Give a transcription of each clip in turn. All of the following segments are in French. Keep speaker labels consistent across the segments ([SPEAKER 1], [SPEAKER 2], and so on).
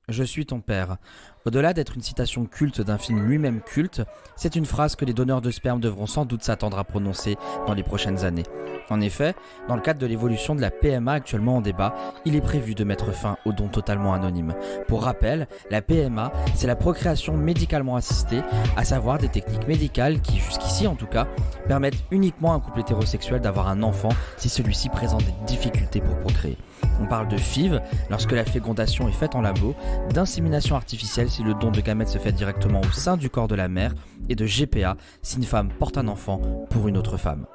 [SPEAKER 1] Je suis ton père. Au-delà d'être une citation culte d'un film lui-même culte, c'est une phrase que les donneurs de sperme devront sans doute s'attendre à prononcer dans les prochaines années. En effet, dans le cadre de l'évolution de la PMA actuellement en débat, il est prévu de mettre fin aux dons totalement anonymes. Pour rappel, la PMA, c'est la procréation médicalement assistée, à savoir des techniques médicales qui, jusqu'ici en tout cas, permettent uniquement à un couple hétérosexuel d'avoir un enfant si celui-ci présente des difficultés pour procréer. On parle de FIV lorsque la fécondation est faite en labo, d'insémination artificielle si le don de gamètes se fait directement au sein du corps de la mère, et de GPA si une femme porte un enfant pour une autre femme.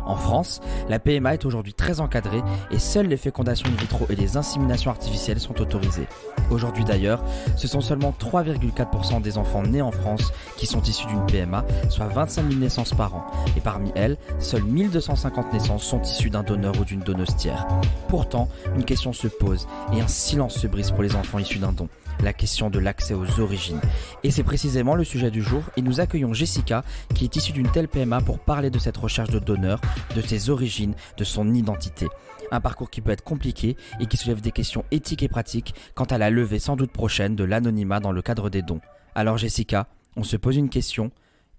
[SPEAKER 1] En France, la PMA est aujourd'hui très encadrée et seules les fécondations in vitro et les inséminations artificielles sont autorisées. Aujourd'hui d'ailleurs, ce sont seulement 3,4% des enfants nés en France qui sont issus d'une PMA, soit 25 000 naissances par an. Et parmi elles, seules 1250 naissances sont issues d'un donneur ou d'une donneuse tiers. Pourtant, une question se pose et un silence se brise pour les enfants issus d'un don. La question de l'accès aux origines. Et c'est précisément le sujet du jour et nous accueillons Jessica qui est issue d'une telle PMA pour parler de cette recherche de donneur, de ses origines, de son identité. Un parcours qui peut être compliqué et qui soulève des questions éthiques et pratiques quant à la levée sans doute prochaine de l'anonymat dans le cadre des dons. Alors Jessica, on se pose une question.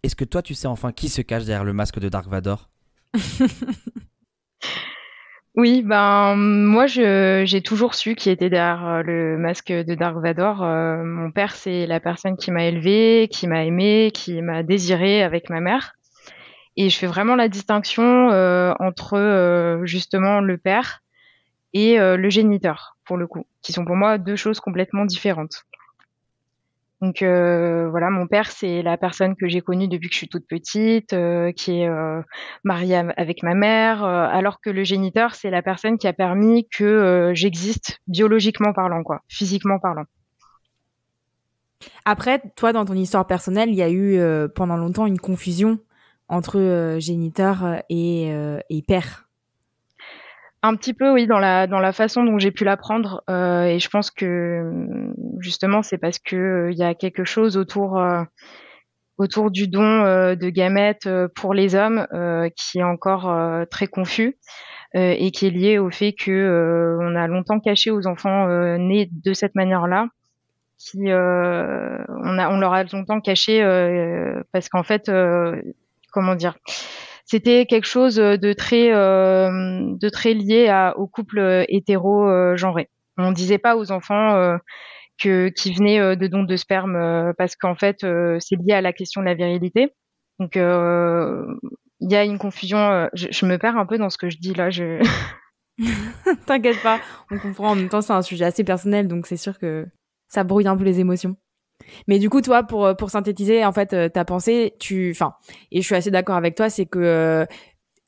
[SPEAKER 1] Est-ce que toi tu sais enfin qui se cache derrière le masque de Dark Vador ?
[SPEAKER 2] Oui, ben moi j'ai toujours su qui était derrière le masque de Dark Vador. Mon père, c'est la personne qui m'a élevée, qui m'a aimée, qui m'a désirée avec ma mère. Et je fais vraiment la distinction entre justement le père et le géniteur, pour le coup, qui sont pour moi deux choses complètement différentes. Donc voilà, mon père, c'est la personne que j'ai connue depuis que je suis toute petite, qui est mariée avec ma mère, alors que le géniteur, c'est la personne qui a permis que j'existe biologiquement parlant, quoi, physiquement parlant.
[SPEAKER 3] Après, toi, dans ton histoire personnelle, il y a eu pendant longtemps une confusion entre géniteur et père.
[SPEAKER 2] Un petit peu, oui, dans la façon dont j'ai pu l'apprendre, et je pense que justement, c'est parce que il y a quelque chose autour du don de gamètes pour les hommes qui est encore très confus et qui est lié au fait que on a longtemps caché aux enfants nés de cette manière-là, on leur a longtemps caché parce qu'en fait, comment dire, c'était quelque chose de très lié au couple hétéro genré. On disait pas aux enfants qui venaient de dons de sperme parce qu'en fait c'est lié à la question de la virilité. Donc il y a une confusion. Je me perds un peu dans ce que je dis là.
[SPEAKER 3] T'inquiète pas, on comprend. En même temps, c'est un sujet assez personnel, donc c'est sûr que ça brouille un peu les émotions. Mais du coup, toi, pour synthétiser, en fait, ta pensée, et je suis assez d'accord avec toi, c'est que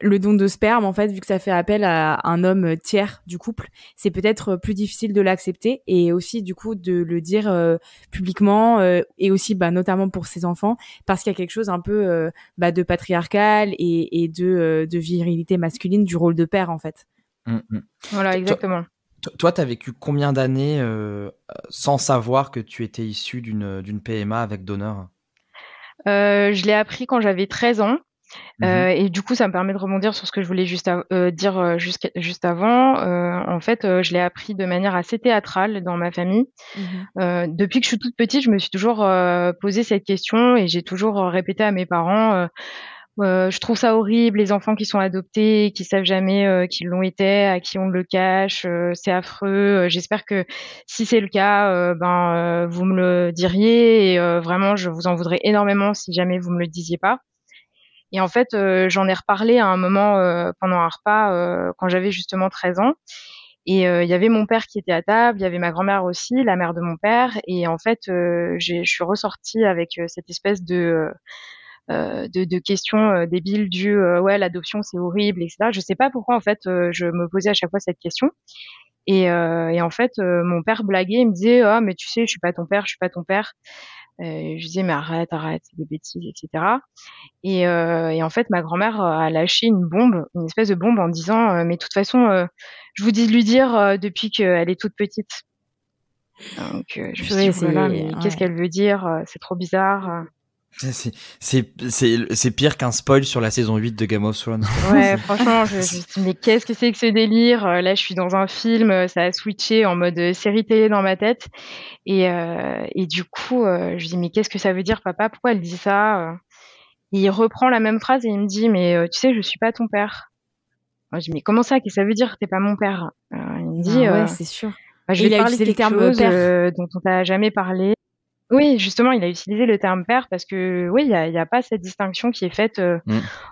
[SPEAKER 3] le don de sperme, en fait, vu que ça fait appel à un homme tiers du couple, c'est peut-être plus difficile de l'accepter et aussi, du coup, de le dire publiquement et aussi, notamment pour ses enfants, parce qu'il y a quelque chose un peu de patriarcal et de virilité masculine du rôle de père, en fait.
[SPEAKER 2] Voilà, exactement.
[SPEAKER 1] Toi, t'as vécu combien d'années sans savoir que tu étais issu d'une PMA avec donneur ?
[SPEAKER 2] Je l'ai appris quand j'avais 13 ans. Et du coup, ça me permet de rebondir sur ce que je voulais dire juste avant. En fait, je l'ai appris de manière assez théâtrale dans ma famille. Depuis que je suis toute petite, je me suis toujours posé cette question et j'ai toujours répété à mes parents je trouve ça horrible, les enfants qui sont adoptés, qui savent jamais qu'ils l'ont été, à qui on le cache, c'est affreux. J'espère que si c'est le cas, vous me le diriez et vraiment, je vous en voudrais énormément si jamais vous me le disiez pas. Et en fait, j'en ai reparlé à un moment pendant un repas quand j'avais justement 13 ans. Et il y avait mon père qui était à table, il y avait ma grand-mère aussi, la mère de mon père. Et en fait, je suis ressortie avec cette espèce de questions débiles du ouais, l'adoption c'est horrible, etc. Je sais pas pourquoi en fait je me posais à chaque fois cette question. Et en fait, mon père blaguait, il me disait ah mais tu sais, je suis pas ton père, je suis pas ton père. Je disais mais arrête, c'est des bêtises, etc. Et en fait, ma grand-mère a lâché une bombe, une espèce de bombe en disant mais de toute façon, je vous dis de lui dire depuis qu'elle est toute petite. Donc je me suis dit, oh là là, mais qu'est-ce qu'elle veut dire? C'est trop bizarre.
[SPEAKER 1] C'est pire qu'un spoil sur la saison 8 de Game of Thrones.
[SPEAKER 2] Ouais, franchement, je me suis dit, mais qu'est-ce que c'est que ce délire? Là, je suis dans un film, ça a switché en mode série télé dans ma tête. Et du coup, je lui dis, mais qu'est-ce que ça veut dire, papa? Pourquoi elle dit ça? Il reprend la même phrase et il me dit, mais tu sais, je suis pas ton père. Moi, je dis, mais comment ça? Qu'est-ce que ça veut dire? T'es pas mon père? Il me dit,
[SPEAKER 3] ouais, c'est sûr.
[SPEAKER 2] je vais parler de quelque chose dont on t'a jamais parlé. Oui, justement, il a utilisé le terme père parce que oui, il y a pas cette distinction qui est faite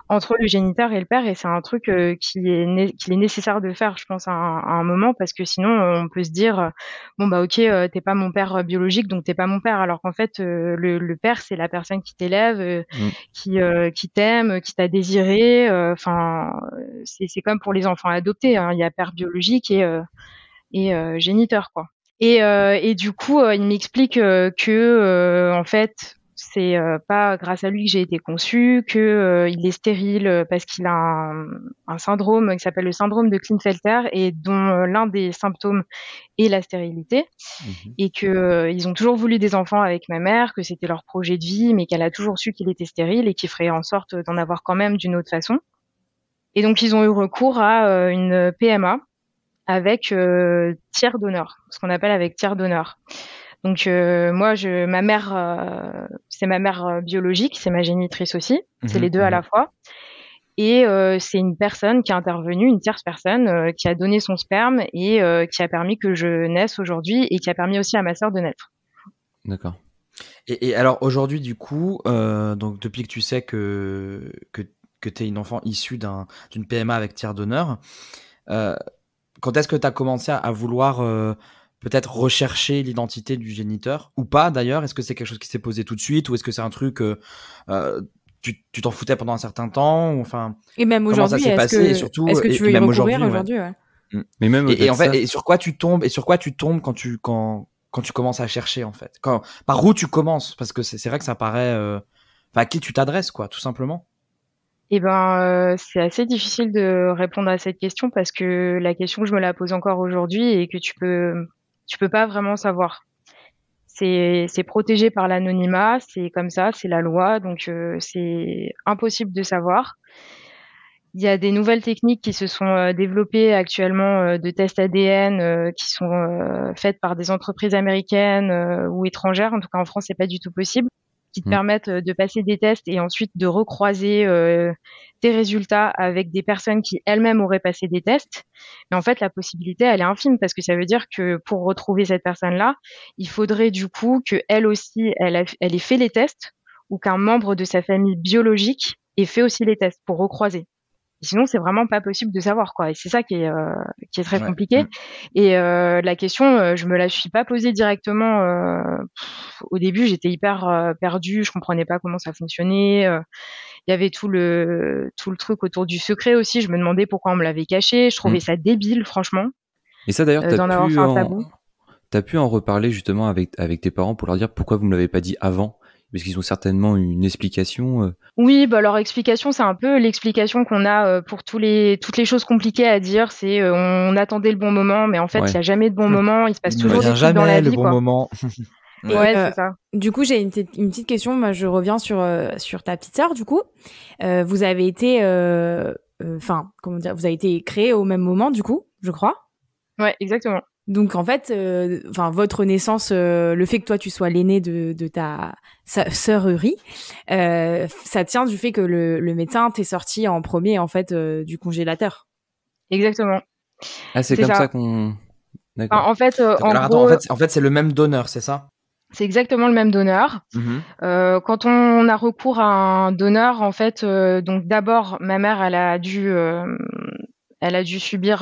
[SPEAKER 2] entre le géniteur et le père, et c'est un truc qu'il est nécessaire de faire, je pense, à un moment, parce que sinon on peut se dire bon bah ok, t'es pas mon père biologique, donc t'es pas mon père, alors qu'en fait le père c'est la personne qui t'élève, qui t'aime, qui t'a désiré. Enfin, c'est comme pour les enfants adoptés, hein, il y a père biologique et géniteur, quoi. Et du coup, il m'explique que en fait, c'est pas grâce à lui que j'ai été conçue, que il est stérile parce qu'il a un syndrome qui s'appelle le syndrome de Klinefelter et dont l'un des symptômes est la stérilité, et que ils ont toujours voulu des enfants avec ma mère, que c'était leur projet de vie, mais qu'elle a toujours su qu'il était stérile et qu'il ferait en sorte d'en avoir quand même d'une autre façon. Et donc ils ont eu recours à une PMA avec tiers donneur, ce qu'on appelle avec tiers donneur. Donc moi, ma mère, c'est ma mère biologique, c'est ma génitrice aussi, c'est les deux à la fois. Et c'est une personne qui est intervenue, une tierce personne, qui a donné son sperme et qui a permis que je naisse aujourd'hui et qui a permis aussi à ma sœur de naître.
[SPEAKER 1] D'accord. Et alors aujourd'hui, du coup, donc depuis que tu sais que t'es une enfant issue d'une PMA avec tiers donneur, quand est-ce que tu as commencé à vouloir peut-être rechercher l'identité du géniteur ou pas d'ailleurs? Est-ce que c'est quelque chose qui s'est posé tout de suite ou est-ce que c'est un truc tu t'en foutais pendant un certain temps, ou, enfin,
[SPEAKER 3] et même aujourd'hui, est-ce que tu veux y recourir aujourd'hui? Ouais.
[SPEAKER 4] Mais même
[SPEAKER 1] et en fait, et sur quoi tu tombes quand tu commences à chercher, en fait, par où tu commences, parce que c'est vrai que ça paraît à qui tu t'adresses, quoi, tout simplement.
[SPEAKER 2] Eh ben, c'est assez difficile de répondre à cette question parce que la question, je me la pose encore aujourd'hui et que tu peux pas vraiment savoir. C'est protégé par l'anonymat, c'est comme ça, c'est la loi, donc c'est impossible de savoir. Il y a des nouvelles techniques qui se sont développées actuellement de tests ADN qui sont faites par des entreprises américaines ou étrangères. En tout cas, en France, c'est pas du tout possible, qui te permettent de passer des tests et ensuite de recroiser tes résultats avec des personnes qui elles-mêmes auraient passé des tests. Mais en fait, la possibilité, elle est infime parce que ça veut dire que pour retrouver cette personne-là, il faudrait du coup qu'elle aussi, elle ait fait les tests ou qu'un membre de sa famille biologique ait fait aussi les tests pour recroiser. Sinon, c'est vraiment pas possible de savoir, quoi. Et c'est ça qui est très compliqué. Et la question, je me la suis pas posée directement. Au début, j'étais hyper perdue. Je comprenais pas comment ça fonctionnait. Il y avait tout le truc autour du secret aussi. Je me demandais pourquoi on me l'avait caché. Je trouvais ça débile, franchement.
[SPEAKER 4] Et ça, d'ailleurs,
[SPEAKER 2] t'as
[SPEAKER 4] pu en reparler justement avec tes parents pour leur dire pourquoi vous me l'avez pas dit avant? Parce qu'ils ont certainement une explication.
[SPEAKER 2] Oui, bah leur explication, c'est un peu l'explication qu'on a pour toutes les choses compliquées à dire. C'est on attendait le bon moment, mais en fait, il n'y a jamais de bon moment. Il se passe toujours des trucs dans la vie.
[SPEAKER 1] Il n'y a jamais le bon moment.
[SPEAKER 2] Ouais, c'est ça.
[SPEAKER 3] Du coup, j'ai une petite question. Moi, je reviens sur ta petite sœur. Du coup, vous avez été, comment dire, vous avez été créés au même moment, du coup, je crois.
[SPEAKER 2] Ouais, exactement.
[SPEAKER 3] Donc en fait, votre naissance, le fait que toi tu sois l'aîné de ta sœur Uri, ça tient du fait que le médecin t'est sorti en premier en fait du congélateur.
[SPEAKER 2] Exactement.
[SPEAKER 4] Ah, c'est comme ça qu'on. D'accord.
[SPEAKER 2] En fait,
[SPEAKER 1] en fait, c'est le même donneur, c'est ça?
[SPEAKER 2] C'est exactement le même donneur. Quand on a recours à un donneur, en fait, donc d'abord ma mère, elle a dû subir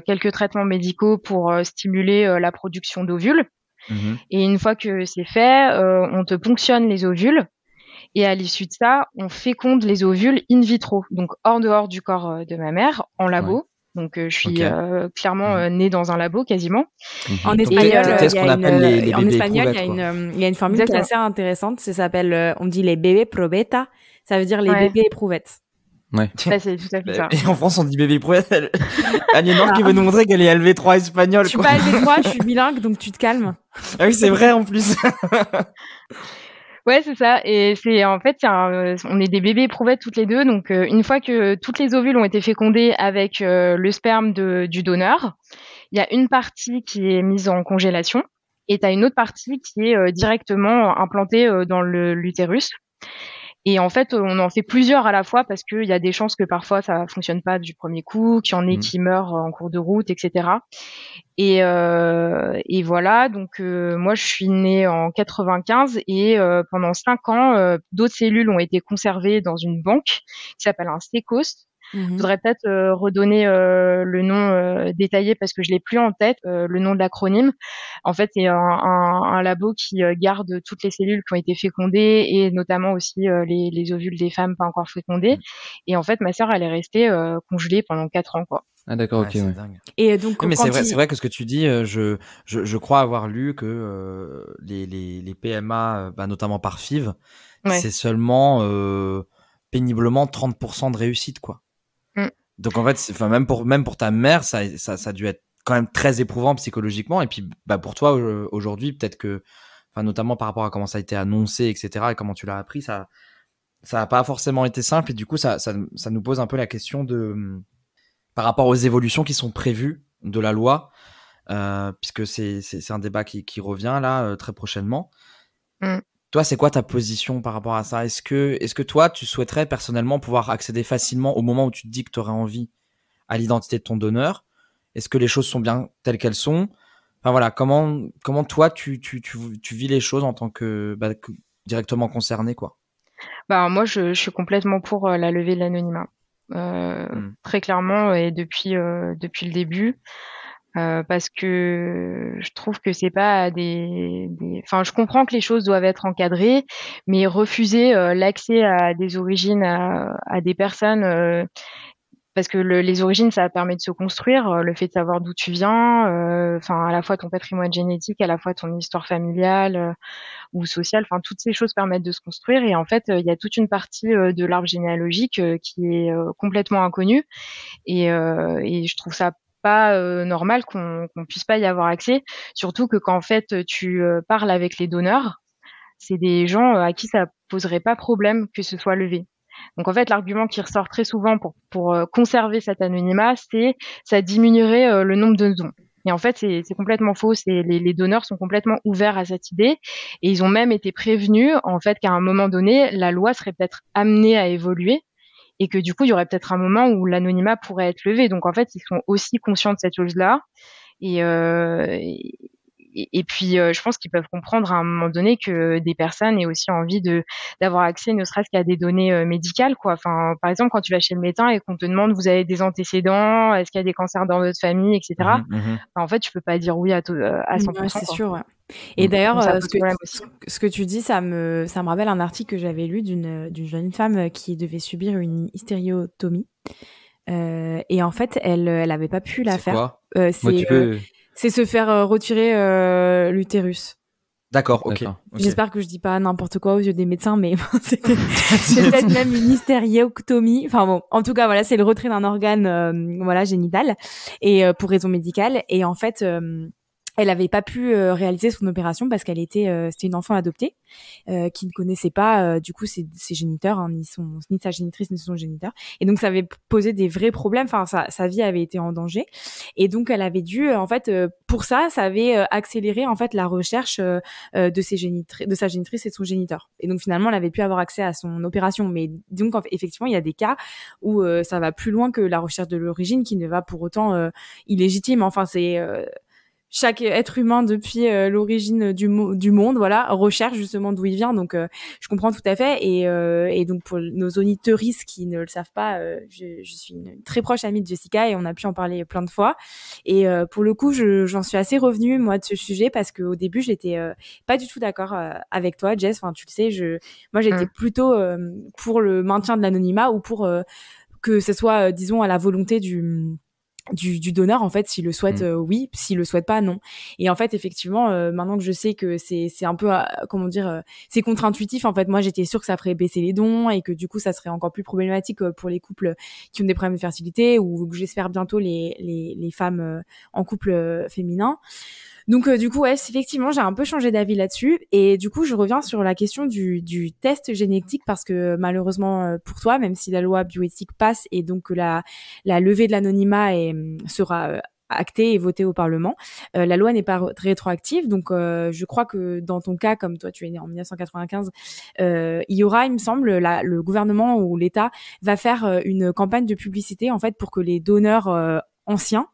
[SPEAKER 2] quelques traitements médicaux pour stimuler la production d'ovules. Et une fois que c'est fait, on te ponctionne les ovules. Et à l'issue de ça, on féconde les ovules in vitro, donc hors dehors du corps de ma mère, en labo. Ouais. Donc je suis clairement née dans un labo quasiment.
[SPEAKER 3] En espagnol, il y a une formule qui est assez intéressante. Ça s'appelle, on dit les bébés probeta. Ça veut dire les bébés éprouvettes.
[SPEAKER 4] Ouais.
[SPEAKER 2] Bah, c'est tout à fait ça.
[SPEAKER 1] Et en France, on dit bébé éprouvette. Aliénor qui veut nous montrer qu'elle est LV3 espagnole.
[SPEAKER 3] Je suis pas LV3, je suis bilingue, donc tu te calmes.
[SPEAKER 1] Ah oui, c'est vrai en plus.
[SPEAKER 2] Ouais, c'est ça. Et c'est en fait, on est des bébés éprouvettes toutes les deux. Donc, une fois que toutes les ovules ont été fécondés avec le sperme du donneur, il y a une partie qui est mise en congélation et tu as une autre partie qui est directement implantée dans l'utérus. Et en fait, on en fait plusieurs à la fois parce qu'il y a des chances que parfois ça fonctionne pas du premier coup, qu'il y en ait qui meurent en cours de route, etc. Et voilà, donc moi je suis née en 95 et pendant 5 ans, d'autres cellules ont été conservées dans une banque qui s'appelle un sécost. Je voudrais peut-être redonner le nom détaillé parce que je l'ai plus en tête, le nom de l'acronyme. En fait, c'est un labo qui garde toutes les cellules qui ont été fécondées et notamment aussi les ovules des femmes pas encore fécondées. Et en fait, ma sœur, elle est restée congelée pendant 4 ans, quoi.
[SPEAKER 4] Ah d'accord, ok.
[SPEAKER 1] c'est
[SPEAKER 4] Ouais.
[SPEAKER 1] dingue.
[SPEAKER 3] Et donc,
[SPEAKER 1] Oui, mais
[SPEAKER 3] quand
[SPEAKER 1] c'est vrai que ce que tu dis, je crois avoir lu que les PMA, notamment par FIV,
[SPEAKER 2] Ouais.
[SPEAKER 1] c'est seulement péniblement 30% de réussite, quoi. Donc en fait, même pour ta mère, ça a dû être quand même très éprouvant psychologiquement. Et puis pour toi aujourd'hui, peut-être que, notamment par rapport à comment ça a été annoncé, etc. et comment tu l'as appris, ça a pas forcément été simple. Et du coup, ça nous pose un peu la question de par rapport aux évolutions qui sont prévues de la loi, puisque c'est un débat qui revient là très prochainement. Toi, c'est quoi ta position par rapport à ça? Est-ce que toi, tu souhaiterais personnellement pouvoir accéder facilement au moment où tu te dis que tu aurais envie à l'identité de ton donneur? Est-ce que les choses sont bien telles qu'elles sont? Enfin voilà, comment toi tu vis les choses en tant que directement concerné, quoi?
[SPEAKER 2] Moi, je suis complètement pour la levée de l'anonymat. Très clairement et depuis le début. Parce que je trouve que c'est pas enfin, je comprends que les choses doivent être encadrées, mais refuser l'accès à des origines à des personnes, parce que les origines, ça permet de se construire, le fait de savoir d'où tu viens, enfin à la fois ton patrimoine génétique, à la fois ton histoire familiale ou sociale, enfin toutes ces choses permettent de se construire. Et en fait, il y a toute une partie de l'arbre généalogique qui est complètement inconnue, et je trouve ça pas normal qu'on puisse pas y avoir accès, surtout que quand en fait tu parles avec les donneurs, c'est des gens à qui ça poserait pas problème que ce soit levé. Donc en fait, l'argument qui ressort très souvent pour conserver cet anonymat, c'est ça diminuerait le nombre de dons. Et en fait, c'est complètement faux. Les donneurs sont complètement ouverts à cette idée et ils ont même été prévenus en fait qu'à un moment donné, la loi serait peut-être amenée à évoluer et que du coup, il y aurait peut-être un moment où l'anonymat pourrait être levé. Donc en fait, ils sont aussi conscients de cette chose-là. Et, et puis, je pense qu'ils peuvent comprendre à un moment donné que des personnes aient aussi envie d'avoir accès, ne serait-ce qu'à des données médicales, quoi. Enfin, par exemple, quand tu vas chez le médecin et qu'on te demande, vous avez des antécédents, est-ce qu'il y a des cancers dans votre famille, etc. En fait, tu peux pas dire oui à 100%.
[SPEAKER 3] Ouais, c'est
[SPEAKER 2] quoi.
[SPEAKER 3] sûr, ouais. Et d'ailleurs,
[SPEAKER 2] ça pose problème aussi.
[SPEAKER 3] ce que tu dis, ça me rappelle un article que j'avais lu d'une jeune femme qui devait subir une hystérectomie. Et en fait, elle avait pas pu la faire.
[SPEAKER 1] Quoi
[SPEAKER 3] C'est se faire retirer l'utérus.
[SPEAKER 1] D'accord, ok.
[SPEAKER 3] J'espère que je dis pas n'importe quoi aux yeux des médecins, mais c'est peut-être même une hystérectomie. Enfin bon, en tout cas, voilà, c'est le retrait d'un organe, génital, et pour raison médicale. Et en fait, elle avait pas pu réaliser son opération parce qu'elle c'était une enfant adoptée qui ne connaissait pas du coup ses géniteurs, hein, ni sa génitrice ni son géniteur. Et donc ça avait posé des vrais problèmes. Enfin, sa vie avait été en danger. Et donc elle avait dû en fait pour ça avait accéléré en fait la recherche de sa génitrice et de son géniteur. Et donc finalement elle avait pu avoir accès à son opération. Mais donc effectivement il y a des cas où ça va plus loin que la recherche de l'origine, qui ne va pour autant illégitime. Enfin c'est chaque être humain depuis l'origine du monde, voilà, recherche justement d'où il vient. Donc je comprends tout à fait. Et donc pour nos auditeuristes qui ne le savent pas, je suis une très proche amie de Jessica et on a pu en parler plein de fois. Et pour le coup, j'en suis assez revenue moi de ce sujet parce qu'au début j'étais pas du tout d'accord avec toi, Jess. Enfin tu le sais, moi j'étais plutôt pour le maintien de l'anonymat ou pour que ce soit disons à la volonté du donneur, en fait, s'il le souhaite, oui, s'il le souhaite pas, non. Et en fait, effectivement, maintenant que je sais que c'est un peu, c'est contre-intuitif, en fait, moi, j'étais sûre que ça ferait baisser les dons et que du coup, ça serait encore plus problématique pour les couples qui ont des problèmes de fertilité ou j'espère bientôt les femmes en couple féminin. Donc du coup, ouais, effectivement, j'ai un peu changé d'avis là-dessus. Et du coup, je reviens sur la question du test génétique parce que malheureusement pour toi, même si la loi bioéthique passe et donc que la levée de l'anonymat sera actée et votée au Parlement, la loi n'est pas rétroactive. Donc je crois que dans ton cas, comme toi tu es né en 1995, il y aura, il me semble, le gouvernement ou l'État va faire une campagne de publicité en fait pour que les donneurs anciens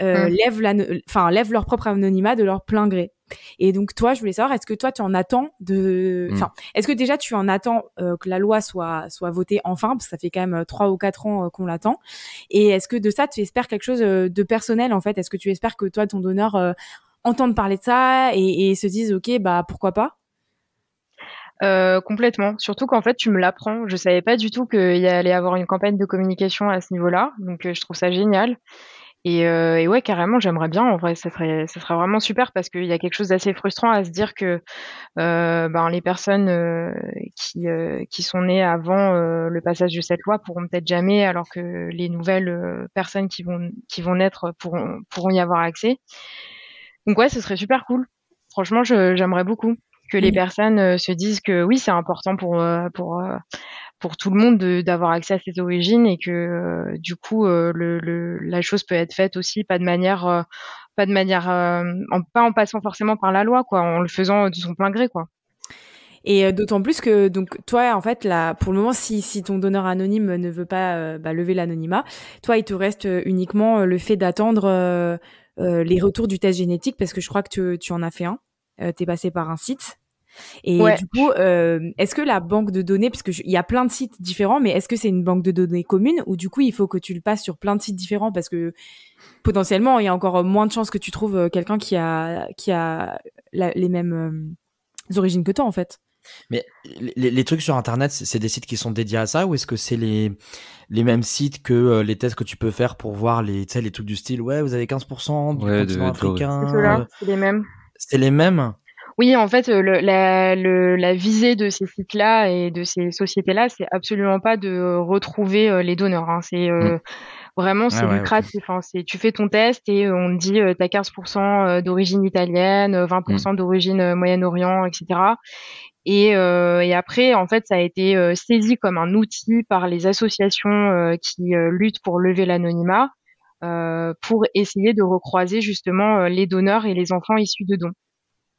[SPEAKER 3] lèvent leur propre anonymat de leur plein gré. Et donc toi, je voulais savoir, est-ce que toi tu en attends est-ce que déjà tu en attends que la loi soit votée enfin, parce que ça fait quand même 3 ou 4 ans qu'on l'attend. Et est-ce que de ça tu espères quelque chose de personnel en fait? Est-ce que tu espères que toi ton donneur entende parler de ça et se dise ok bah pourquoi pas?
[SPEAKER 2] Complètement. Surtout qu'en fait, tu me l'apprends. Je savais pas du tout qu'il y allait avoir une campagne de communication à ce niveau-là. Donc, je trouve ça génial. Et ouais, carrément, j'aimerais bien. En vrai, ça serait vraiment super parce qu'il y a quelque chose d'assez frustrant à se dire que les personnes qui sont nées avant le passage de cette loi pourront peut-être jamais, alors que les nouvelles personnes qui vont naître pourront y avoir accès. Donc ouais, ce serait super cool. Franchement, j'aimerais beaucoup que les personnes se disent que oui, c'est important pour tout le monde d'avoir accès à ses origines et que du coup la chose peut être faite aussi pas en passant forcément par la loi, quoi, en le faisant de son plein gré, quoi.
[SPEAKER 3] Et d'autant plus que donc toi en fait là pour le moment si ton donneur anonyme ne veut pas lever l'anonymat, toi il te reste uniquement le fait d'attendre les retours du test génétique parce que je crois que tu en as fait un, t'es passé par un site. Et
[SPEAKER 2] Ouais.
[SPEAKER 3] du coup, est-ce que la banque de données, parce que il y a plein de sites différents, mais est-ce que c'est une banque de données commune ou du coup il faut que tu le passes sur plein de sites différents parce que potentiellement il y a encore moins de chances que tu trouves quelqu'un qui a les mêmes origines que toi en fait.
[SPEAKER 1] Mais les trucs sur internet, c'est des sites qui sont dédiés à ça ou est-ce que c'est les mêmes sites que les tests que tu peux faire pour voir les trucs du style ouais, vous avez 15% du continent africain.
[SPEAKER 2] C'est ceux-là, c'est les mêmes.
[SPEAKER 1] C'est les mêmes?
[SPEAKER 2] Oui, en fait, la visée de ces sites-là et de ces sociétés-là, c'est absolument pas de retrouver les donneurs, hein. C'est vraiment, c'est lucratif. Okay. Hein. Tu fais ton test et on te dit t'as 15% d'origine italienne, 20% d'origine Moyen-Orient, etc. Et après, en fait, ça a été saisi comme un outil par les associations qui luttent pour lever l'anonymat, pour essayer de recroiser justement les donneurs et les enfants issus de dons.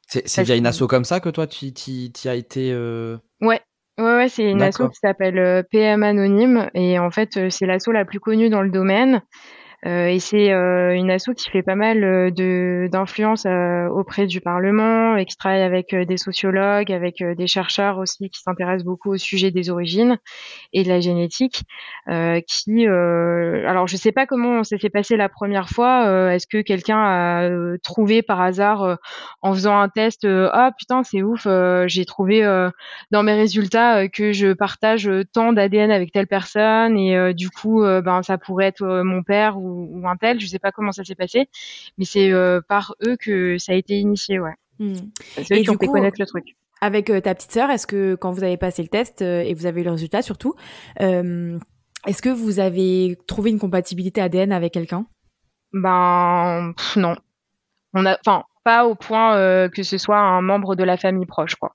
[SPEAKER 1] C'est via une asso comme ça que toi tu as été
[SPEAKER 2] Ouais, c'est une asso qui s'appelle PM Anonyme et en fait c'est l'asso la plus connue dans le domaine. Et c'est une asso qui fait pas mal d'influence auprès du Parlement, et qui travaille avec des sociologues, avec des chercheurs aussi qui s'intéressent beaucoup au sujet des origines et de la génétique. Alors je sais pas comment ça s'est passé la première fois. Est-ce que quelqu'un a trouvé par hasard en faisant un test ah putain c'est ouf, j'ai trouvé dans mes résultats que je partage tant d'ADN avec telle personne et du coup ça pourrait être mon père ou un tel, je sais pas comment ça s'est passé, mais c'est par eux que ça a été initié, ouais. C'est eux qui ont fait connaître le truc.
[SPEAKER 3] Avec ta petite sœur, est-ce que quand vous avez passé le test et vous avez eu le résultat surtout, est-ce que vous avez trouvé une compatibilité ADN avec quelqu'un?
[SPEAKER 2] Non. Pas au point que ce soit un membre de la famille proche, quoi.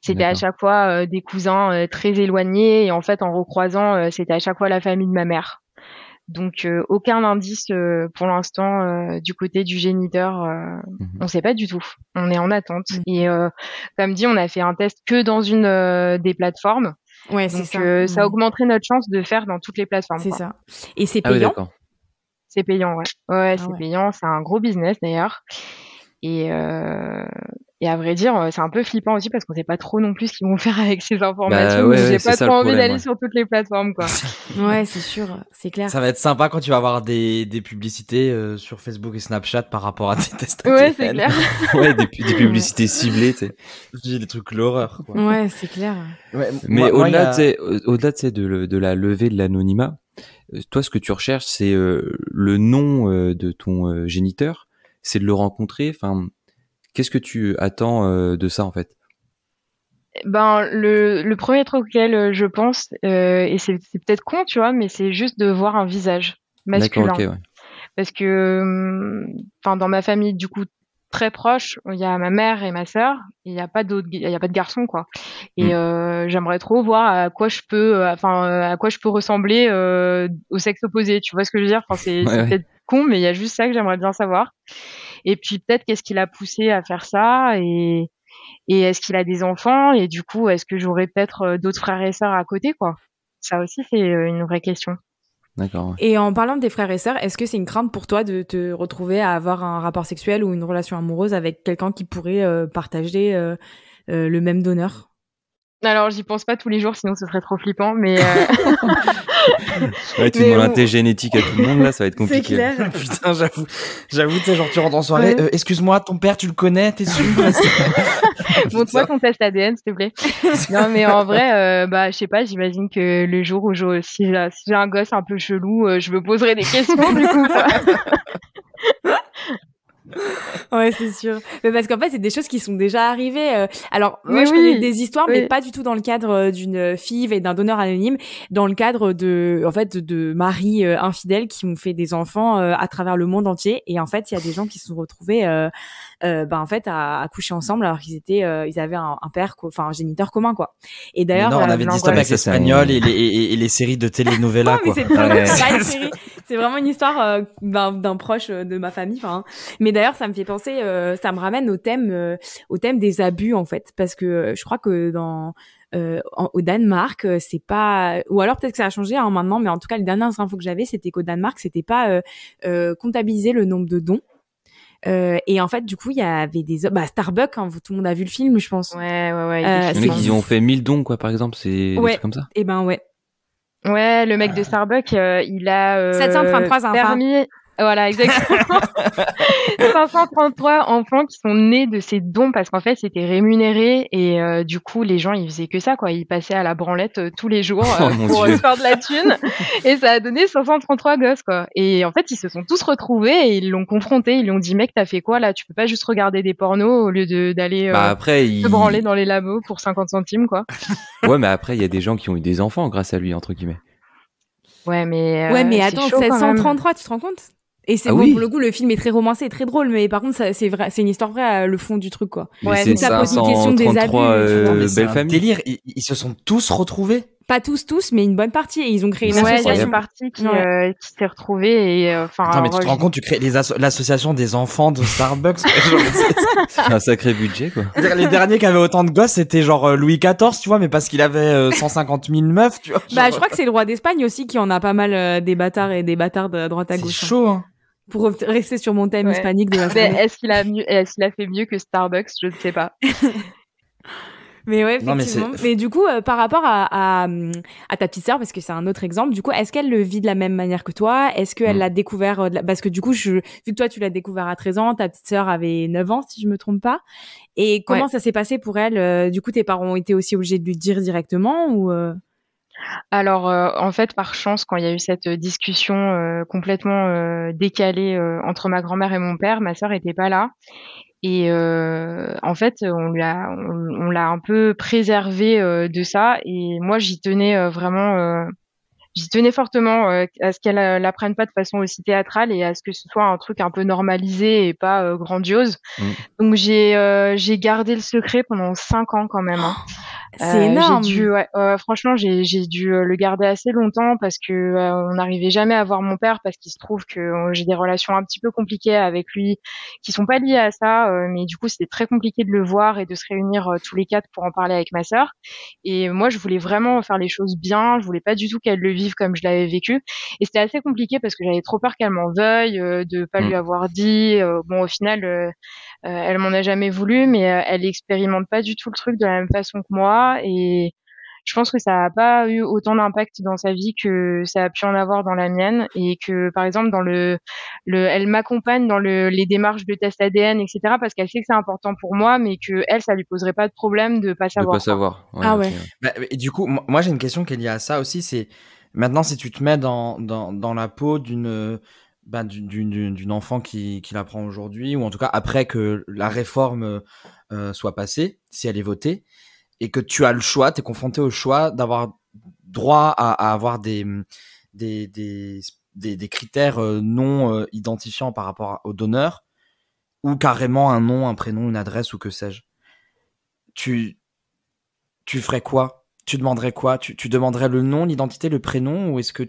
[SPEAKER 2] C'était à chaque fois des cousins très éloignés et en fait en recroisant c'était à chaque fois la famille de ma mère. Donc aucun indice pour l'instant du côté du géniteur, on sait pas du tout. On est en attente. Et comme dit, on a fait un test que dans une des plateformes.
[SPEAKER 3] Ouais,
[SPEAKER 2] donc
[SPEAKER 3] c'est ça.
[SPEAKER 2] Ça augmenterait notre chance de faire dans toutes les plateformes.
[SPEAKER 3] C'est ça. Et c'est payant?
[SPEAKER 1] Oui,
[SPEAKER 2] c'est payant, ouais. Ouais, c'est payant. C'est un gros business d'ailleurs. Et à vrai dire, c'est un peu flippant aussi parce qu'on sait pas trop non plus ce qu'ils vont faire avec ces informations. J'ai pas trop envie d'aller sur toutes les plateformes, quoi.
[SPEAKER 3] Ouais, c'est sûr, c'est clair.
[SPEAKER 1] Ça va être sympa quand tu vas avoir des publicités sur Facebook et Snapchat par rapport à tes tests.
[SPEAKER 2] Ouais, c'est clair.
[SPEAKER 4] Ouais, des publicités ciblées, tu sais.
[SPEAKER 1] Des trucs l'horreur, quoi.
[SPEAKER 3] Ouais, c'est clair.
[SPEAKER 4] Ouais, mais au-delà de la levée de l'anonymat, toi, ce que tu recherches, c'est le nom de ton géniteur, c'est de le rencontrer. Enfin, qu'est-ce que tu attends de ça en fait?
[SPEAKER 2] Le premier truc auquel je pense, et c'est peut-être con, tu vois, mais c'est juste de voir un visage masculin.
[SPEAKER 4] D'accord, ok, ouais.
[SPEAKER 2] Parce que, dans ma famille, du coup, très proches. Il y a ma mère et ma sœur. Il y a pas de garçons, quoi. Et j'aimerais trop voir à quoi je peux ressembler au sexe opposé. Tu vois ce que je veux dire? Enfin, c'est peut-être con, mais il y a juste ça que j'aimerais bien savoir. Et puis peut-être qu'est-ce qui l'a poussé à faire ça, et est-ce qu'il a des enfants, et du coup est-ce que j'aurais peut-être d'autres frères et sœurs à côté, quoi. Ça aussi c'est une vraie question.
[SPEAKER 4] D'accord. Ouais.
[SPEAKER 3] Et en parlant des frères et sœurs, est-ce que c'est une crainte pour toi de te retrouver à avoir un rapport sexuel ou une relation amoureuse avec quelqu'un qui pourrait partager le même donneur?
[SPEAKER 2] Alors, j'y pense pas tous les jours, sinon ce serait trop flippant, mais
[SPEAKER 4] ouais, tu demandes un test génétique à tout le monde, là, ça va être compliqué.
[SPEAKER 3] C'est clair.
[SPEAKER 1] Putain, j'avoue, tu sais, genre, tu rentres en soirée, excuse-moi, ton père, tu le connais, t'es sûr?
[SPEAKER 2] Montre-moi ton test ADN, s'il te plaît. Non, mais en vrai, je sais pas, j'imagine que le jour où si j'ai un gosse un peu chelou, je me poserai des questions, du coup, quoi.
[SPEAKER 3] Ouais, c'est sûr. Mais parce qu'en fait, c'est des choses qui sont déjà arrivées. Alors, moi, je connais des histoires, mais pas du tout dans le cadre d'une FIV et d'un donneur anonyme, dans le cadre de maris infidèles qui ont fait des enfants à travers le monde entier. Et en fait, il y a des gens qui se sont retrouvés, en fait, à coucher ensemble alors ils avaient un père, un géniteur commun, quoi. Et d'ailleurs,
[SPEAKER 1] on avait des histoires avec l'Espagnol et les séries de telenovelas,
[SPEAKER 3] quoi.
[SPEAKER 1] Mais
[SPEAKER 3] c'est pas une série. C'est vraiment une histoire d'un proche de ma famille. Mais d'ailleurs, ça me fait penser, ça me ramène au thème des abus, en fait, parce que je crois que au Danemark, c'est pas, ou alors peut-être que ça a changé maintenant, mais en tout cas les dernières infos que j'avais, c'était qu'au Danemark, c'était pas comptabilisé le nombre de dons. Et en fait, du coup, il y avait Starbucks, hein, tout le monde a vu le film, je pense.
[SPEAKER 2] Ouais.
[SPEAKER 4] Les mecs, ils ont fait 1000 dons, quoi, par exemple, c'est des trucs comme ça.
[SPEAKER 3] Et ouais.
[SPEAKER 2] Ouais, le mec de Starbucks, il a
[SPEAKER 3] 733
[SPEAKER 2] permis. Voilà, exactement. 533 enfants qui sont nés de ces dons, parce qu'en fait, c'était rémunéré, et du coup, les gens, ils faisaient que ça, quoi. Ils passaient à la branlette tous les jours pour faire de la thune, et ça a donné 533 gosses, quoi. Et en fait, ils se sont tous retrouvés et ils l'ont confronté. Ils lui ont dit, mec, t'as fait quoi là? Tu peux pas juste regarder des pornos au lieu d'aller te branler dans les labos pour 50 centimes, quoi.
[SPEAKER 4] Ouais, mais après, il y a des gens qui ont eu des enfants grâce à lui, entre guillemets.
[SPEAKER 2] Ouais, mais
[SPEAKER 3] attends, 733, tu te rends compte? Et c'est pour le coup, le film est très romancé et très drôle, mais par contre, c'est vrai, c'est une histoire vraie, le fond du truc, quoi.
[SPEAKER 4] Ouais, c'est ça, pose une question des abus. Belle famille.
[SPEAKER 1] Délire, ils se sont tous retrouvés.
[SPEAKER 3] Pas tous, mais une bonne partie, et ils ont créé une
[SPEAKER 2] association. Il y a une partie qui s'est retrouvée, et
[SPEAKER 1] Attends, mais tu te rends compte, tu crées l'association des enfants de Starbucks.
[SPEAKER 4] C'est un sacré budget, quoi.
[SPEAKER 1] Les derniers qui avaient autant de gosses, c'était genre Louis XIV, tu vois, mais parce qu'il avait 150 000 meufs, tu vois.
[SPEAKER 3] Je crois que c'est le roi d'Espagne aussi qui en a pas mal des bâtards et des bâtards de droite à gauche.
[SPEAKER 1] C'est chaud, hein.
[SPEAKER 3] Pour rester sur mon thème hispanique de la famille.
[SPEAKER 2] Est-ce qu'il a fait mieux que Starbucks? Je ne sais pas.
[SPEAKER 3] Mais ouais, effectivement. Mais du coup, par rapport à ta petite sœur, parce que c'est un autre exemple, du coup, est-ce qu'elle le vit de la même manière que toi? Est-ce qu'elle l'a découvert parce que du coup, vu que toi, tu l'as découvert à 13 ans, ta petite sœur avait 9 ans, si je me trompe pas. Et comment ça s'est passé pour elle? Du coup, tes parents ont été aussi obligés de lui dire directement, ou
[SPEAKER 2] Alors, en fait, par chance, quand il y a eu cette discussion complètement décalée entre ma grand-mère et mon père, ma sœur était pas là. Et en fait, on l'a un peu préservée de ça. Et moi, j'y tenais vraiment, j'y tenais fortement à ce qu'elle l'apprenne pas de façon aussi théâtrale, et à ce que ce soit un truc un peu normalisé et pas grandiose. Donc j'ai gardé le secret pendant 5 ans quand même. Hein.
[SPEAKER 3] C'est énorme.
[SPEAKER 2] Franchement, j'ai dû le garder assez longtemps, parce que on n'arrivait jamais à voir mon père, parce qu'il se trouve que j'ai des relations un petit peu compliquées avec lui qui sont pas liées à ça, mais du coup c'était très compliqué de le voir et de se réunir tous les quatre pour en parler avec ma sœur. Et moi, je voulais vraiment faire les choses bien, je voulais pas du tout qu'elle le vive comme je l'avais vécu, et c'était assez compliqué parce que j'avais trop peur qu'elle m'en veuille de pas lui avoir dit. Bon, au final, elle m'en a jamais voulu, mais elle expérimente pas du tout le truc de la même façon que moi, et je pense que ça a pas eu autant d'impact dans sa vie que ça a pu en avoir dans la mienne. Et que, par exemple, dans elle m'accompagne dans les démarches de test ADN, etc., parce qu'elle sait que c'est important pour moi, mais que elle, ça lui poserait pas de problème de pas savoir.
[SPEAKER 4] De pas savoir.
[SPEAKER 3] Ouais, ah ouais.
[SPEAKER 1] Et du coup, moi j'ai une question qui est liée à ça aussi, c'est maintenant, si tu te mets dans la peau d'une enfant qui l'apprend aujourd'hui, ou en tout cas après que la réforme soit passée, si elle est votée, et que tu as le choix, t'es confronté au choix d'avoir droit à avoir des critères non identifiants par rapport au donneur. ou carrément un nom, un prénom, une adresse ou que sais-je. Tu ferais quoi? Tu demanderais quoi? Tu demanderais le nom, l'identité, le prénom, ou est-ce que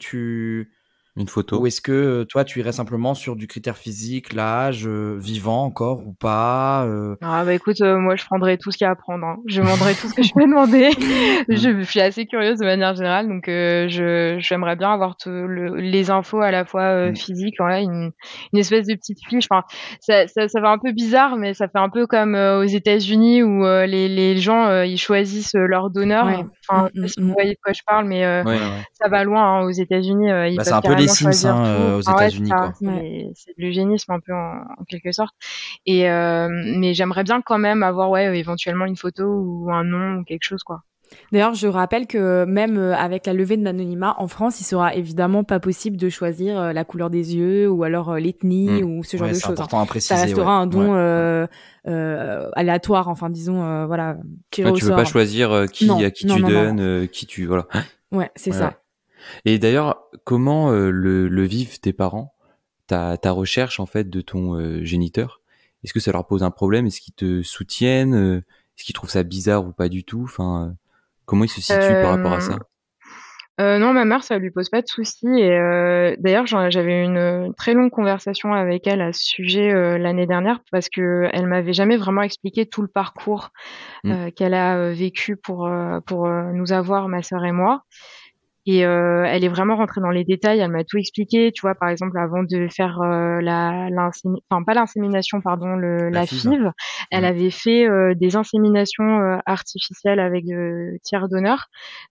[SPEAKER 4] Une photo.
[SPEAKER 1] ou est-ce que toi tu irais simplement sur du critère physique, l'âge, vivant encore ou pas?
[SPEAKER 2] Ah bah écoute, moi je prendrais tout ce qu'il y a à prendre, hein. Je demanderais tout ce que je peux demander. Je suis assez curieuse de manière générale, donc j'aimerais bien avoir les infos à la fois physiques, voilà, une espèce de petite fiche. Enfin, ça fait un peu bizarre, mais ça fait un peu comme aux États-Unis où les gens ils choisissent leur donneur.
[SPEAKER 3] Ouais.
[SPEAKER 2] Enfin, je sais pas si vous voyez de quoi je parle, mais
[SPEAKER 1] Ouais.
[SPEAKER 2] ça va loin, hein. Aux États-Unis, ils
[SPEAKER 1] Bah, c'est
[SPEAKER 2] peuvent
[SPEAKER 1] un peu les
[SPEAKER 2] carrément
[SPEAKER 1] Sims,
[SPEAKER 2] choisir
[SPEAKER 1] hein,
[SPEAKER 2] tout.
[SPEAKER 1] aux
[SPEAKER 2] Enfin, ouais,
[SPEAKER 1] États-Unis, quoi.
[SPEAKER 2] c'est de l'eugénisme un peu en quelque sorte. Et mais j'aimerais bien quand même avoir éventuellement une photo ou un nom ou quelque chose, quoi.
[SPEAKER 3] D'ailleurs, je rappelle que même avec la levée de l'anonymat en France, il sera évidemment pas possible de choisir la couleur des yeux ou alors l'ethnie ou ce genre de
[SPEAKER 1] c'est
[SPEAKER 3] choses.
[SPEAKER 1] important à préciser.
[SPEAKER 3] Ça restera un don
[SPEAKER 1] Ouais.
[SPEAKER 3] aléatoire, enfin disons voilà.
[SPEAKER 4] Tu peux pas choisir à qui tu donnes, qui tu voilà.
[SPEAKER 3] Ouais, c'est ça.
[SPEAKER 4] Et d'ailleurs, comment le vivent tes parents, ta recherche en fait de ton géniteur? Est-ce que ça leur pose un problème? Est-ce qu'ils te soutiennent? Est-ce qu'ils trouvent ça bizarre ou pas du tout? Enfin, comment ils se situent par rapport à ça?
[SPEAKER 2] Non, ma mère, ça lui pose pas de soucis. Et d'ailleurs, j'avais une très longue conversation avec elle à ce sujet l'année dernière parce que elle m'avait jamais vraiment expliqué tout le parcours qu'elle a vécu pour nous avoir, ma sœur et moi. Et elle est vraiment rentrée dans les détails, elle m'a tout expliqué, tu vois, par exemple, avant de faire pas l'insémination, pardon, la FIV, elle avait fait des inséminations artificielles avec tiers donneur.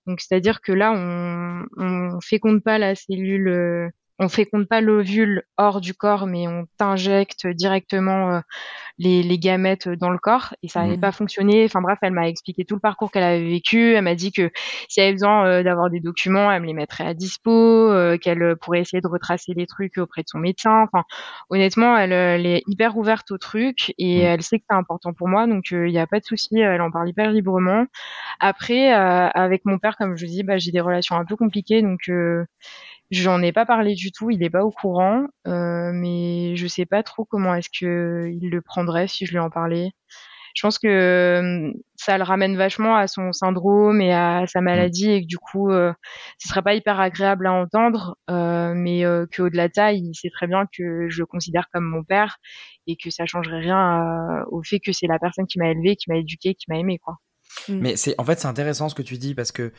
[SPEAKER 2] Donc c'est-à-dire que là, on féconde pas la cellule, on féconde pas l'ovule hors du corps, mais on t'injecte directement les gamètes dans le corps, et ça n'avait pas fonctionné. Enfin bref, elle m'a expliqué tout le parcours qu'elle avait vécu. Elle m'a dit que si elle avait besoin d'avoir des documents, elle me les mettrait à dispo, qu'elle pourrait essayer de retracer les trucs auprès de son médecin. Enfin, honnêtement, elle est hyper ouverte au truc et elle sait que c'est important pour moi, donc il n'y a pas de souci. Elle en parle hyper librement. Après, avec mon père, comme je vous dis, j'ai des relations un peu compliquées, donc j'en ai pas parlé du tout, il est pas au courant, mais je sais pas trop comment est-ce que il le prendrait si je lui en parlais. Je pense que ça le ramène vachement à son syndrome et à sa maladie, et que du coup, ce serait pas hyper agréable à entendre, mais qu'au-delà de ça, il sait très bien que je le considère comme mon père et que ça changerait rien au fait que c'est la personne qui m'a élevée, qui m'a éduquée, qui m'a aimée, quoi.
[SPEAKER 1] Mais c'est intéressant ce que tu dis parce que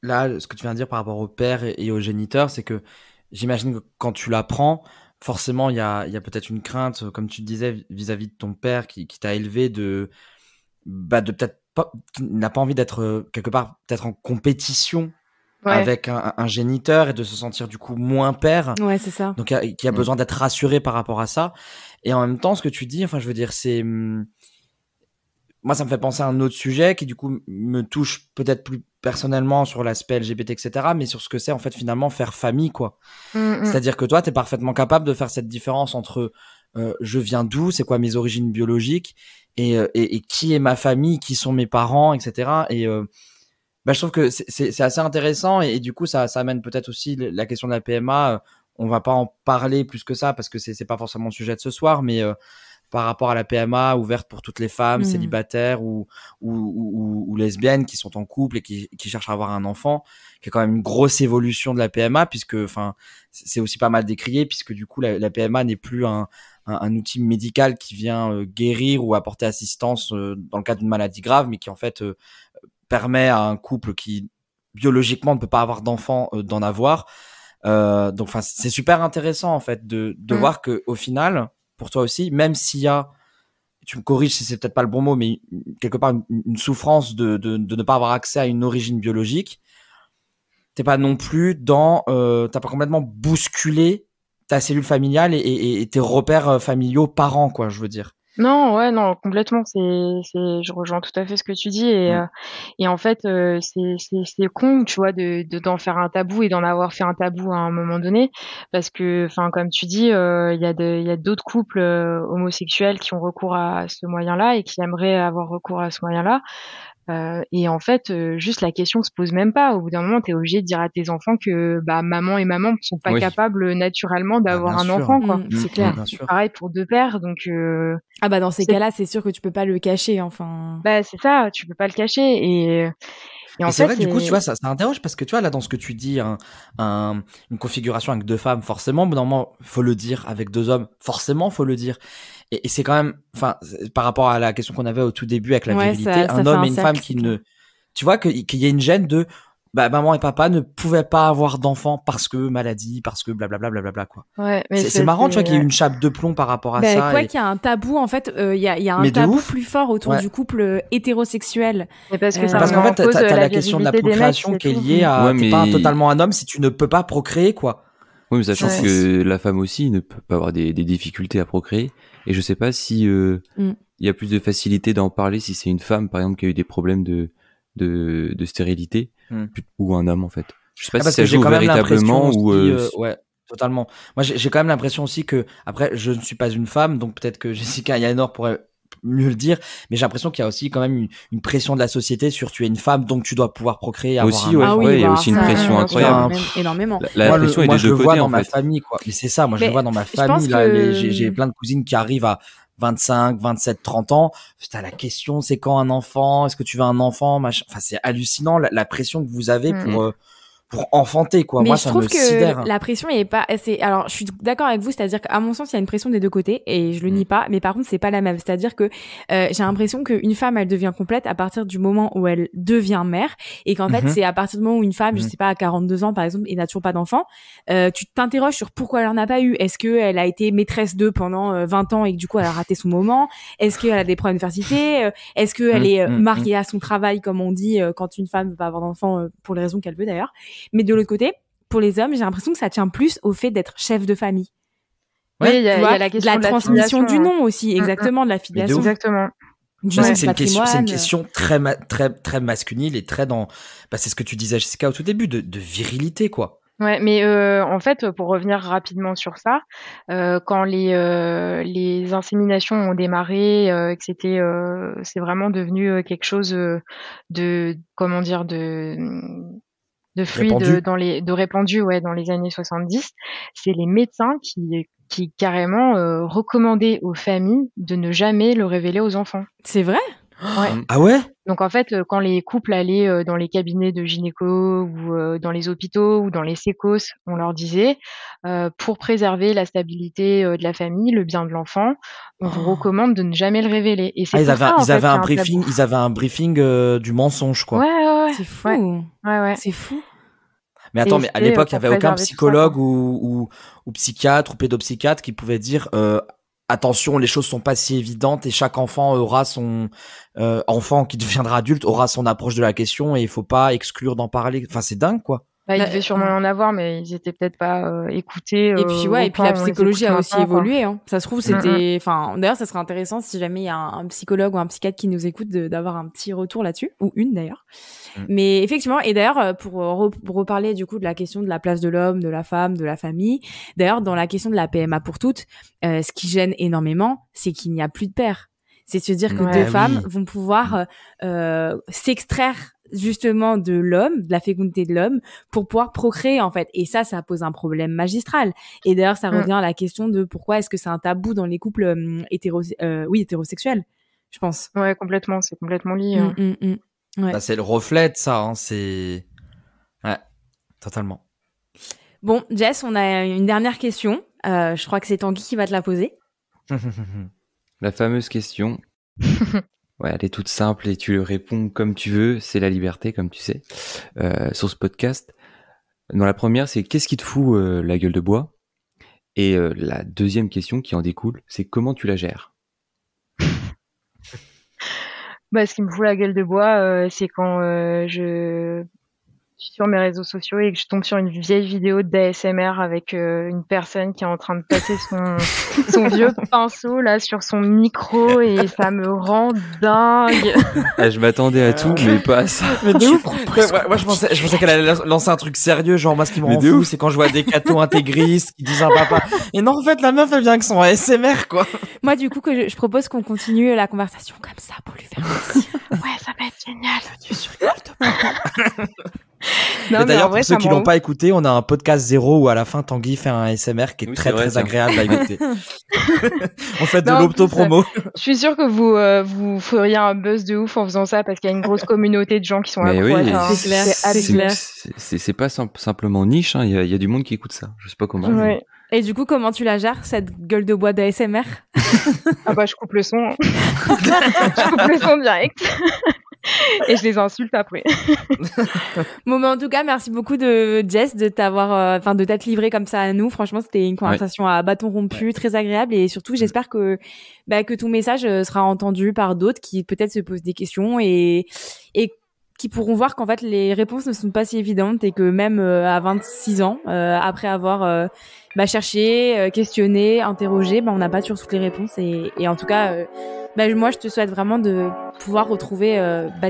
[SPEAKER 1] là, ce que tu viens de dire par rapport au père et au géniteur, c'est que j'imagine que quand tu l'apprends, forcément, il y a peut-être une crainte, comme tu disais, vis-à-vis de ton père qui t'a élevé, de peut-être pas, qui n'a pas envie d'être quelque part peut-être en compétition avec un géniteur et de se sentir du coup moins père.
[SPEAKER 3] Ouais, c'est ça.
[SPEAKER 1] Donc, qui a besoin d'être rassuré par rapport à ça. Et en même temps, ce que tu dis, enfin, je veux dire, c'est moi, ça me fait penser à un autre sujet qui, du coup, me touche peut-être plus personnellement sur l'aspect LGBT, etc., mais sur ce que c'est, en fait, finalement, faire famille, quoi. C'est-à-dire que toi, t'es parfaitement capable de faire cette différence entre je viens d'où, c'est quoi mes origines biologiques, et qui est ma famille, qui sont mes parents, etc. Et je trouve que c'est assez intéressant, et du coup, ça amène peut-être aussi la question de la PMA. On va pas en parler plus que ça, parce que c'est pas forcément le sujet de ce soir, mais par rapport à la PMA ouverte pour toutes les femmes célibataires ou lesbiennes qui sont en couple et qui cherchent à avoir un enfant, qui est quand même une grosse évolution de la PMA, puisque enfin c'est aussi pas mal décrié, puisque du coup la PMA n'est plus un outil médical qui vient guérir ou apporter assistance dans le cas d'une maladie grave, mais qui en fait permet à un couple qui biologiquement ne peut pas avoir d'enfant d'en avoir. Donc enfin c'est super intéressant en fait de voir que au final, pour toi aussi, même s'il y a, tu me corriges si c'est peut-être pas le bon mot, mais quelque part une souffrance de ne pas avoir accès à une origine biologique, t'es pas non plus t'as pas complètement bousculé ta cellule familiale et tes repères familiaux parents, quoi, je veux dire.
[SPEAKER 2] Non, non, complètement. Je rejoins tout à fait ce que tu dis, et en fait, c'est con, tu vois, d'en faire un tabou et d'en avoir fait un tabou à un moment donné, parce que, enfin, comme tu dis, il y a d'autres couples homosexuels qui ont recours à ce moyen-là et qui aimeraient avoir recours à ce moyen-là. Et en fait, juste la question se pose même pas. Au bout d'un moment, tu es obligé de dire à tes enfants que maman et maman ne sont pas capables naturellement d'avoir un enfant, quoi.
[SPEAKER 3] C'est clair.
[SPEAKER 1] Bien sûr.
[SPEAKER 2] Pareil pour deux pères, donc
[SPEAKER 3] dans ces cas-là, c'est sûr que tu peux pas le cacher, enfin.
[SPEAKER 2] c'est ça, tu peux pas le cacher. Et en
[SPEAKER 1] c'est
[SPEAKER 2] fait,
[SPEAKER 1] vrai, du coup, tu vois, ça interroge parce que tu vois, là, dans ce que tu dis, une configuration avec deux femmes, forcément, normalement, faut le dire, avec deux hommes, forcément, faut le dire. Et c'est quand même, enfin, par rapport à la question qu'on avait au tout début avec la virilité, un homme et une femme qui ne, tu vois, qu'il y a une gêne de, maman et papa ne pouvaient pas avoir d'enfants parce que maladie, parce que blablabla, quoi.
[SPEAKER 2] Ouais, mais
[SPEAKER 1] c'est marrant, tu vois, qu'il y ait une chape de plomb par rapport à ça.
[SPEAKER 3] Qu'il y a un tabou, en fait, il y a un tabou plus fort autour du couple hétérosexuel.
[SPEAKER 2] Parce
[SPEAKER 1] qu'en fait, t'as la question de la procréation qui est liée à, t'es pas totalement un homme si tu ne peux pas procréer, quoi.
[SPEAKER 4] Oui, mais sachant que la femme aussi ne peut pas avoir des difficultés à procréer. Et je sais pas si il y a plus de facilité d'en parler si c'est une femme, par exemple, qui a eu des problèmes de stérilité, ou un homme, en fait. Je sais pas si ça joue véritablement ou...
[SPEAKER 1] ouais, totalement. Moi, j'ai quand même l'impression aussi que, après, je ne suis pas une femme, donc peut-être que Jessica Yanor pourrait mieux le dire, mais j'ai l'impression qu'il y a aussi quand même une pression de la société sur tu es une femme, donc tu dois pouvoir procréer.
[SPEAKER 4] Aussi, il y a aussi une pression incroyable.
[SPEAKER 3] Énormément.
[SPEAKER 4] La pression est des deux côtés, en fait.
[SPEAKER 1] Moi, je le vois dans ma famille, quoi. Mais c'est ça, moi, je le vois dans ma famille, là, j'ai plein de cousines qui arrivent à 25, 27, 30 ans. Putain, la question, c'est quand un enfant? Est-ce que tu veux un enfant? Machin. Enfin, c'est hallucinant, la pression que vous avez pour enfanter, quoi.
[SPEAKER 3] Mais
[SPEAKER 1] moi,
[SPEAKER 3] je
[SPEAKER 1] ça
[SPEAKER 3] trouve
[SPEAKER 1] me
[SPEAKER 3] que
[SPEAKER 1] sidère.
[SPEAKER 3] la pression est pas alors je suis d'accord avec vous, c'est-à-dire qu'à mon sens il y a une pression des deux côtés et je le nie pas, mais par contre c'est pas la même, c'est-à-dire que j'ai l'impression qu'une femme elle devient complète à partir du moment où elle devient mère et qu'en fait c'est à partir du moment où une femme, je sais pas, à 42 ans par exemple et n'a toujours pas d'enfant, tu t'interroges sur pourquoi elle en a pas eu. Est-ce que elle a été maîtresse d'eux pendant 20 ans et que du coup elle a raté son moment? Est-ce qu'elle a des problèmes de fertilité? Est-ce qu'elle est mariée à son travail comme on dit quand une femme veut pas avoir d'enfant pour les raisons qu'elle veut d'ailleurs? Mais de l'autre côté, pour les hommes, j'ai l'impression que ça tient plus au fait d'être chef de famille.
[SPEAKER 2] Oui, il y a la question
[SPEAKER 3] de la transmission du nom aussi, exactement, de la filiation.
[SPEAKER 2] Exactement.
[SPEAKER 1] C'est une question très masculine et très dans, c'est ce que tu disais, Jessica, au tout début, de virilité, quoi.
[SPEAKER 2] Ouais, mais en fait, pour revenir rapidement sur ça, quand les inséminations ont démarré, que c'est vraiment devenu quelque chose de fluide répandu. Répandu dans les années 70, c'est les médecins qui carrément recommandaient aux familles de ne jamais le révéler aux enfants.
[SPEAKER 3] C'est vrai?
[SPEAKER 2] Ouais.
[SPEAKER 1] Ah ouais?
[SPEAKER 2] Donc en fait, quand les couples allaient dans les cabinets de gynéco ou dans les hôpitaux ou dans les sécos, on leur disait pour préserver la stabilité de la famille, le bien de l'enfant, on vous recommande de ne jamais le révéler. Et c'est
[SPEAKER 1] ils avaient un briefing du mensonge, quoi.
[SPEAKER 2] Ouais.
[SPEAKER 3] C'est fou.
[SPEAKER 2] Ouais.
[SPEAKER 3] C'est fou.
[SPEAKER 1] Mais attends, mais à l'époque, il n'y avait aucun psychologue ou psychiatre ou pédopsychiatre qui pouvait dire attention, les choses sont pas si évidentes et chaque enfant aura son enfant qui deviendra adulte aura son approche de la question et il faut pas exclure d'en parler. Enfin, c'est dingue, quoi.
[SPEAKER 2] Ils devaient sûrement en avoir, mais ils étaient peut-être pas écoutés.
[SPEAKER 3] Et puis et puis la psychologie a aussi évolué. Hein. Ça se trouve, c'était. Enfin, d'ailleurs, ça serait intéressant si jamais il y a un psychologue ou un psychiatre qui nous écoute d'avoir un petit retour là-dessus, ou une d'ailleurs. Mais effectivement, et d'ailleurs, pour reparler du coup de la question de la place de l'homme, de la femme, de la famille. D'ailleurs, dans la question de la PMA pour toutes, ce qui gêne énormément, c'est qu'il n'y a plus de père. C'est se dire que deux femmes vont pouvoir s'extraire justement de l'homme, de la fécondité de l'homme, pour pouvoir procréer en fait. Et ça pose un problème magistral. Et d'ailleurs, ça revient à la question de pourquoi est-ce que c'est un tabou dans les couples hétérosexuels, je pense.
[SPEAKER 2] Ouais, complètement. C'est complètement lié.
[SPEAKER 3] Ouais.
[SPEAKER 1] C'est le reflet de ça. C'est totalement.
[SPEAKER 3] Bon, Jess, on a une dernière question. Je crois que c'est Tanguy qui va te la poser.
[SPEAKER 4] La fameuse question. Ouais, elle est toute simple et tu réponds comme tu veux. C'est la liberté, comme tu sais, sur ce podcast. Dans la première, c'est qu'est-ce qui te fout la gueule de bois? Et la deuxième question qui en découle, c'est comment tu la gères?
[SPEAKER 2] Ce qui me fout la gueule de bois, c'est quand je suis sur mes réseaux sociaux et que je tombe sur une vieille vidéo d'ASMR avec une personne qui est en train de passer son vieux pinceau là sur son micro et ça me rend dingue.
[SPEAKER 4] Je m'attendais à tout, mais pas à ça.
[SPEAKER 1] Mais de ouf. Moi, je pensais qu'elle allait lancer un truc sérieux, genre moi ce qui me rend fou, c'est quand je vois des cathos intégristes qui disent un papa. Et non, en fait, la meuf elle vient avec son ASMR, quoi.
[SPEAKER 3] Moi, du coup, je propose qu'on continue la conversation comme ça pour lui faire plaisir.
[SPEAKER 2] Ouais, ça va être génial.
[SPEAKER 1] Et d'ailleurs, pour ceux qui l'ont pas écouté, on a un podcast 0 où à la fin Tanguy fait un ASMR qui est très agréable à écouter. On fait de l'auto-promo.
[SPEAKER 2] Je suis sûre que vous feriez un buzz de ouf en faisant ça parce qu'il y a une grosse communauté de gens qui sont accro à ça.
[SPEAKER 3] C'est clair.
[SPEAKER 4] C'est pas simplement niche, hein. Il y a du monde qui écoute ça. Je sais pas comment.
[SPEAKER 2] Ouais.
[SPEAKER 3] Et du coup, comment tu la gères, cette gueule de bois d'ASMR?
[SPEAKER 2] Ah bah, je coupe le son. Je coupe le son direct. Et je les insulte après.
[SPEAKER 3] Bon, mais en tout cas, merci beaucoup Jess de t'être livré comme ça à nous. Franchement, c'était une conversation à bâton rompu, très agréable, et surtout, j'espère que ton message sera entendu par d'autres qui peut-être se posent des questions et qui pourront voir qu'en fait les réponses ne sont pas si évidentes et que même à 26 ans, après avoir cherché, questionné, interrogé, on n'a pas toujours toutes les réponses et en tout cas, moi je te souhaite vraiment de pouvoir retrouver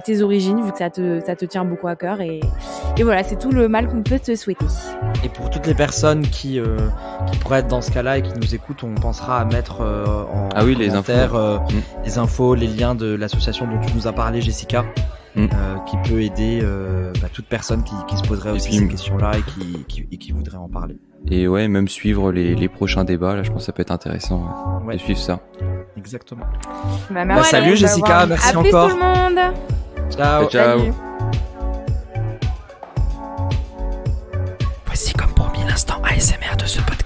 [SPEAKER 3] tes origines vu que ça te tient beaucoup à cœur et voilà, c'est tout le mal qu'on peut te souhaiter.
[SPEAKER 1] Et pour toutes les personnes qui pourraient être dans ce cas-là et qui nous écoutent, on pensera à mettre en commentaire les infos, les liens de l'association dont tu nous as parlé, Jessica. Qui peut aider toute personne qui se poserait aussi ces questions-là et qui voudrait en parler.
[SPEAKER 4] Et ouais, même suivre les prochains débats, là, je pense que ça peut être intéressant de suivre ça.
[SPEAKER 1] Exactement.
[SPEAKER 2] Merci
[SPEAKER 1] salut Jessica, merci encore.
[SPEAKER 3] À plus tout le monde.
[SPEAKER 1] Ciao.
[SPEAKER 2] Salut.
[SPEAKER 1] Voici comme promis l'instant ASMR de ce podcast.